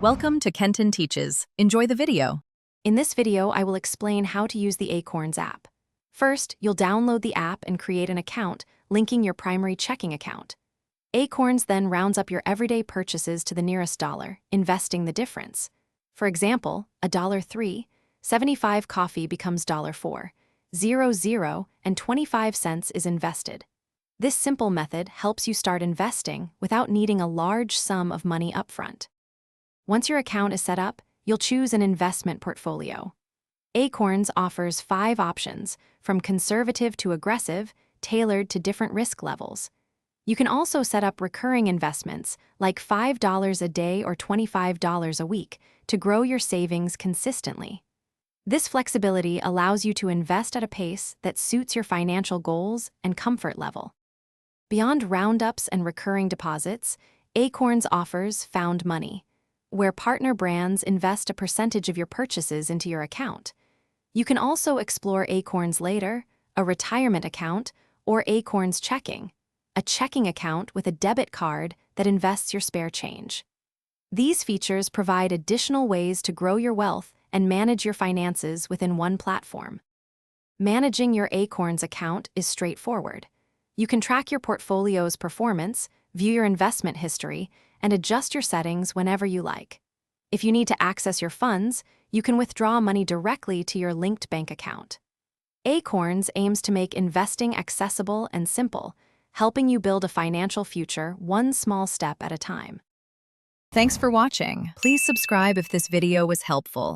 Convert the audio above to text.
Welcome to Kenton Teaches. Enjoy the video. In this video, I will explain how to use the Acorns app. First, you'll download the app and create an account, linking your primary checking account. Acorns then rounds up your everyday purchases to the nearest dollar, investing the difference. For example, $3, 75 coffee becomes $4, 0 and 25 cents is invested. This simple method helps you start investing without needing a large sum of money upfront. Once your account is set up, you'll choose an investment portfolio. Acorns offers 5 options, from conservative to aggressive, tailored to different risk levels. You can also set up recurring investments, like $5 a day or $25 a week, to grow your savings consistently. This flexibility allows you to invest at a pace that suits your financial goals and comfort level. Beyond roundups and recurring deposits, Acorns offers Found Money, where partner brands invest a percentage of your purchases into your account. You can also explore Acorns Later, a retirement account, or Acorns Checking, a checking account with a debit card that invests your spare change. These features provide additional ways to grow your wealth and manage your finances within one platform. Managing your Acorns account is straightforward. You can track your portfolio's performance, view your investment history, and adjust your settings whenever you like. If you need to access your funds, you can withdraw money directly to your linked bank account. Acorns aims to make investing accessible and simple, helping you build a financial future one small step at a time. Thanks for watching. Please subscribe if this video was helpful.